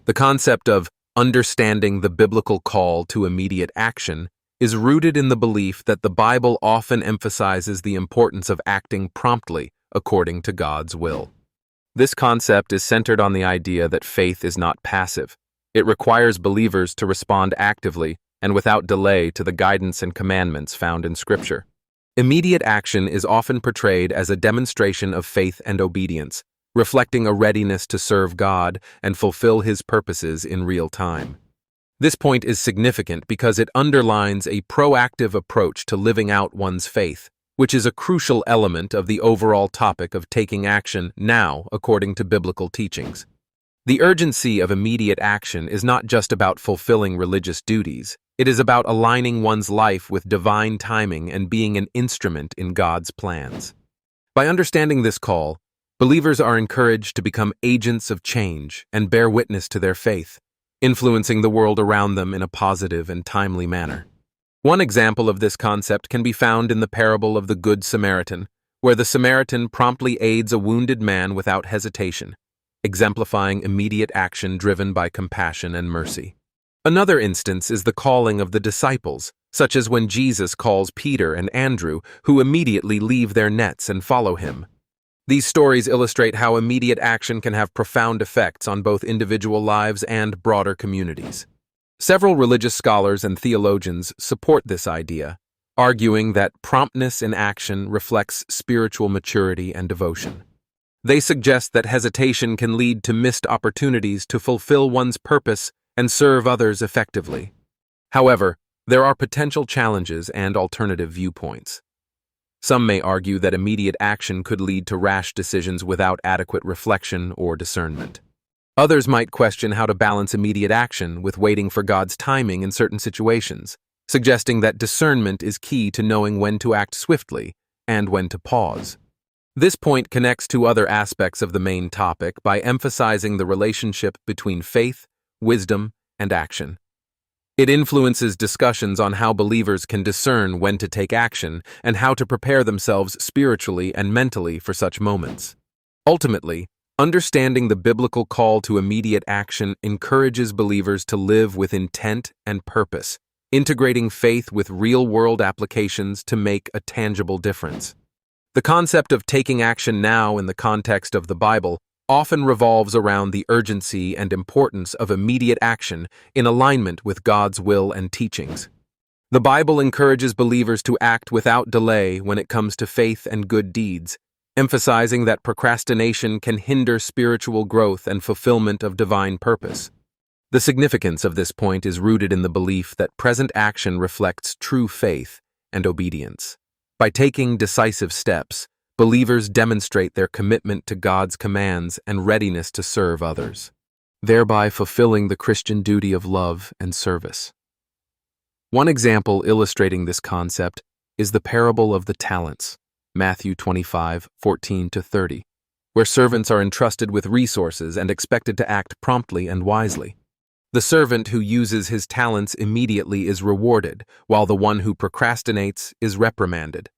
The concept of understanding the biblical call to immediate action is rooted in the belief that the Bible often emphasizes the importance of acting promptly according to God's will. This concept is centered on the idea that faith is not passive. It requires believers to respond actively and without delay to the guidance and commandments found in Scripture. Immediate action is often portrayed as a demonstration of faith and obedience, reflecting a readiness to serve God and fulfill His purposes in real time. This point is significant because it underlines a proactive approach to living out one's faith, which is a crucial element of the overall topic of taking action now according to biblical teachings. The urgency of immediate action is not just about fulfilling religious duties. It is about aligning one's life with divine timing and being an instrument in God's plans. By understanding this call, believers are encouraged to become agents of change and bear witness to their faith, influencing the world around them in a positive and timely manner. One example of this concept can be found in the parable of the Good Samaritan, where the Samaritan promptly aids a wounded man without hesitation, exemplifying immediate action driven by compassion and mercy. Another instance is the calling of the disciples, such as when Jesus calls Peter and Andrew, who immediately leave their nets and follow him. These stories illustrate how immediate action can have profound effects on both individual lives and broader communities. Several religious scholars and theologians support this idea, arguing that promptness in action reflects spiritual maturity and devotion. They suggest that hesitation can lead to missed opportunities to fulfill one's purpose and serve others effectively. However, there are potential challenges and alternative viewpoints. Some may argue that immediate action could lead to rash decisions without adequate reflection or discernment. Others might question how to balance immediate action with waiting for God's timing in certain situations, suggesting that discernment is key to knowing when to act swiftly and when to pause. This point connects to other aspects of the main topic by emphasizing the relationship between faith, wisdom, and action. It influences discussions on how believers can discern when to take action and how to prepare themselves spiritually and mentally for such moments. Ultimately, understanding the biblical call to immediate action encourages believers to live with intent and purpose, integrating faith with real-world applications to make a tangible difference. The concept of taking action now in the context of the Bible often revolves around the urgency and importance of immediate action in alignment with God's will and teachings. The Bible encourages believers to act without delay when it comes to faith and good deeds, emphasizing that procrastination can hinder spiritual growth and fulfillment of divine purpose. The significance of this point is rooted in the belief that present action reflects true faith and obedience. By taking decisive steps, believers demonstrate their commitment to God's commands and readiness to serve others, thereby fulfilling the Christian duty of love and service. One example illustrating this concept is the parable of the talents, Matthew 25:14-30, where servants are entrusted with resources and expected to act promptly and wisely. The servant who uses his talents immediately is rewarded, while the one who procrastinates is reprimanded.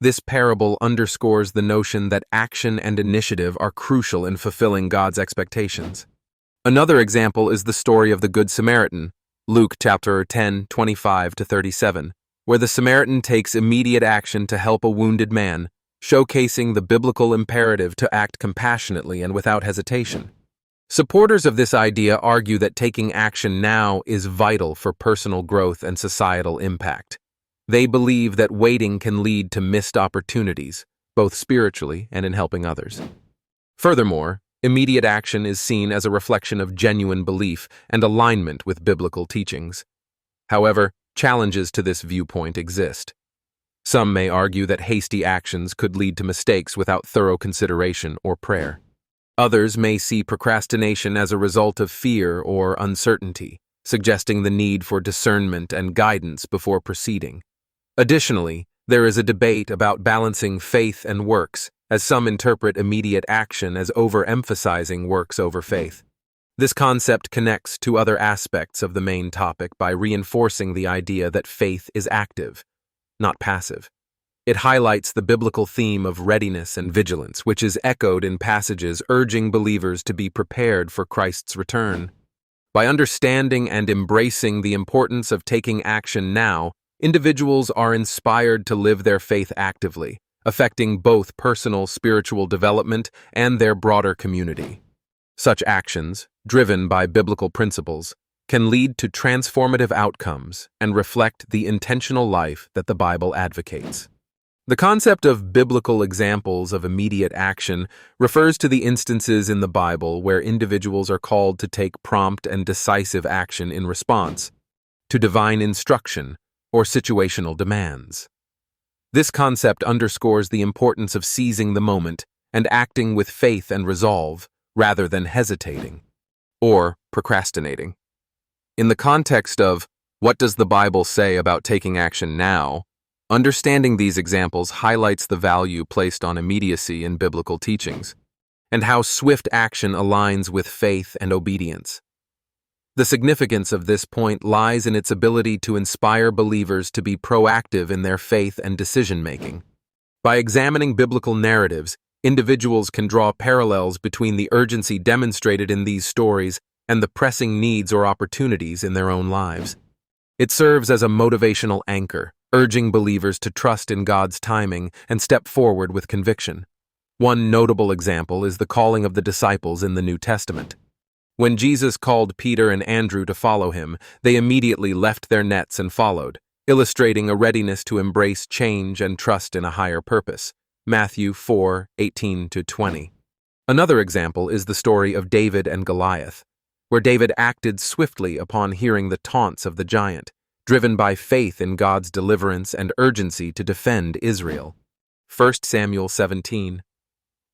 This parable underscores the notion that action and initiative are crucial in fulfilling God's expectations. Another example is the story of the Good Samaritan, Luke chapter 10:25-37, where the Samaritan takes immediate action to help a wounded man, showcasing the biblical imperative to act compassionately and without hesitation. Supporters of this idea argue that taking action now is vital for personal growth and societal impact. They believe that waiting can lead to missed opportunities, both spiritually and in helping others. Furthermore, immediate action is seen as a reflection of genuine belief and alignment with biblical teachings. However, challenges to this viewpoint exist. Some may argue that hasty actions could lead to mistakes without thorough consideration or prayer. Others may see procrastination as a result of fear or uncertainty, suggesting the need for discernment and guidance before proceeding. Additionally, there is a debate about balancing faith and works, as some interpret immediate action as overemphasizing works over faith. This concept connects to other aspects of the main topic by reinforcing the idea that faith is active, not passive. It highlights the biblical theme of readiness and vigilance, which is echoed in passages urging believers to be prepared for Christ's return. By understanding and embracing the importance of taking action now, individuals are inspired to live their faith actively, affecting both personal spiritual development and their broader community. Such actions, driven by biblical principles, can lead to transformative outcomes and reflect the intentional life that the Bible advocates. The concept of biblical examples of immediate action refers to the instances in the Bible where individuals are called to take prompt and decisive action in response to divine instruction or situational demands. This concept underscores the importance of seizing the moment and acting with faith and resolve rather than hesitating or procrastinating. In the context of what does the Bible say about taking action now, understanding these examples highlights the value placed on immediacy in biblical teachings and how swift action aligns with faith and obedience. The significance of this point lies in its ability to inspire believers to be proactive in their faith and decision-making. By examining biblical narratives, individuals can draw parallels between the urgency demonstrated in these stories and the pressing needs or opportunities in their own lives. It serves as a motivational anchor, urging believers to trust in God's timing and step forward with conviction. One notable example is the calling of the disciples in the New Testament. When Jesus called Peter and Andrew to follow him, they immediately left their nets and followed, illustrating a readiness to embrace change and trust in a higher purpose. Matthew 4:18-20. Another example is the story of David and Goliath, where David acted swiftly upon hearing the taunts of the giant, driven by faith in God's deliverance and urgency to defend Israel. 1 Samuel 17.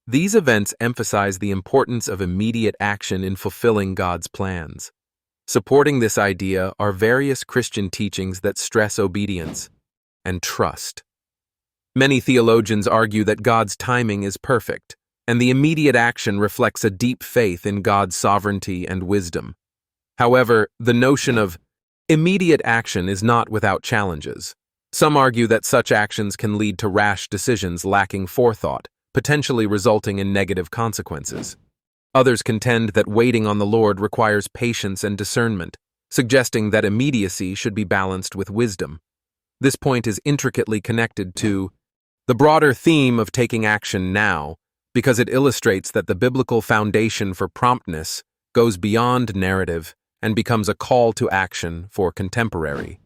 These events emphasize the importance of immediate action in fulfilling God's plans. Supporting this idea are various Christian teachings that stress obedience and trust. Many theologians argue that God's timing is perfect, and the immediate action reflects a deep faith in God's sovereignty and wisdom. However, the notion of immediate action is not without challenges. Some argue that such actions can lead to rash decisions lacking forethought, potentially resulting in negative consequences. Others contend that waiting on the Lord requires patience and discernment, suggesting that immediacy should be balanced with wisdom. This point is intricately connected to the broader theme of taking action now, because it illustrates that the biblical foundation for promptness goes beyond narrative and becomes a call to action for contemporary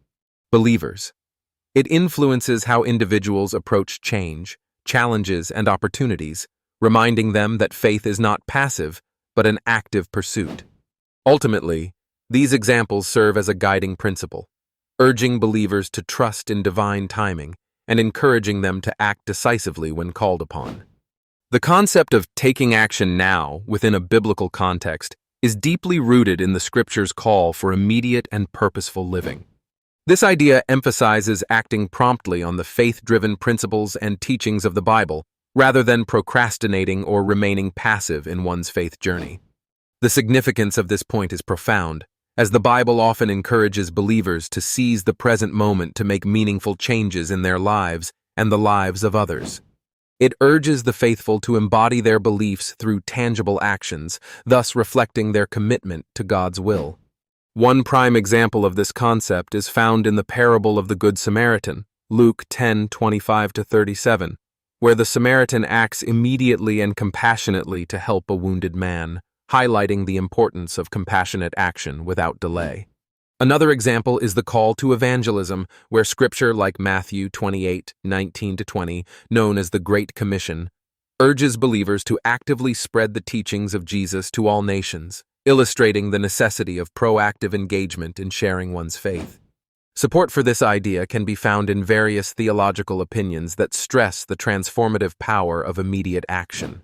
believers. It influences how individuals approach change, challenges, and opportunities, reminding them that faith is not passive, but an active pursuit. Ultimately, these examples serve as a guiding principle, urging believers to trust in divine timing and encouraging them to act decisively when called upon. The concept of taking action now within a biblical context is deeply rooted in the Scripture's call for immediate and purposeful living. This idea emphasizes acting promptly on the faith-driven principles and teachings of the Bible, rather than procrastinating or remaining passive in one's faith journey. The significance of this point is profound, as the Bible often encourages believers to seize the present moment to make meaningful changes in their lives and the lives of others. It urges the faithful to embody their beliefs through tangible actions, thus reflecting their commitment to God's will. One prime example of this concept is found in the parable of the Good Samaritan, Luke 10:25-37, where the Samaritan acts immediately and compassionately to help a wounded man, highlighting the importance of compassionate action without delay. Another example is the call to evangelism, where Scripture like Matthew 28:19-20, known as the Great Commission, urges believers to actively spread the teachings of Jesus to all nations, illustrating the necessity of proactive engagement in sharing one's faith. Support for this idea can be found in various theological opinions that stress the transformative power of immediate action.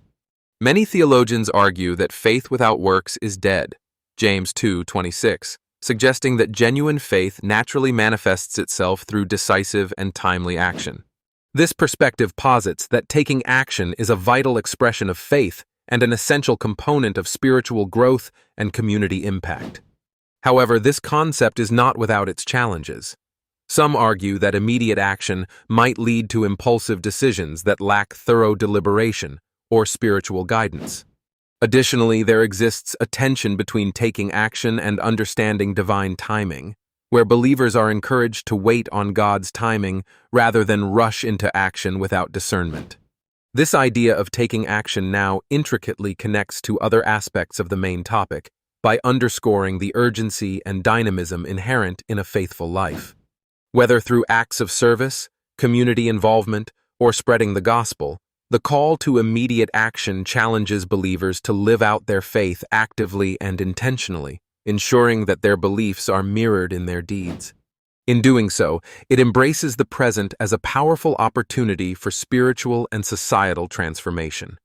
Many theologians argue that faith without works is dead, James 2:26, suggesting that genuine faith naturally manifests itself through decisive and timely action. This perspective posits that taking action is a vital expression of faith and an essential component of spiritual growth and community impact. However, this concept is not without its challenges. Some argue that immediate action might lead to impulsive decisions that lack thorough deliberation or spiritual guidance. Additionally, there exists a tension between taking action and understanding divine timing, where believers are encouraged to wait on God's timing rather than rush into action without discernment. This idea of taking action now intricately connects to other aspects of the main topic by underscoring the urgency and dynamism inherent in a faithful life. Whether through acts of service, community involvement, or spreading the gospel, the call to immediate action challenges believers to live out their faith actively and intentionally, ensuring that their beliefs are mirrored in their deeds. In doing so, it embraces the present as a powerful opportunity for spiritual and societal transformation.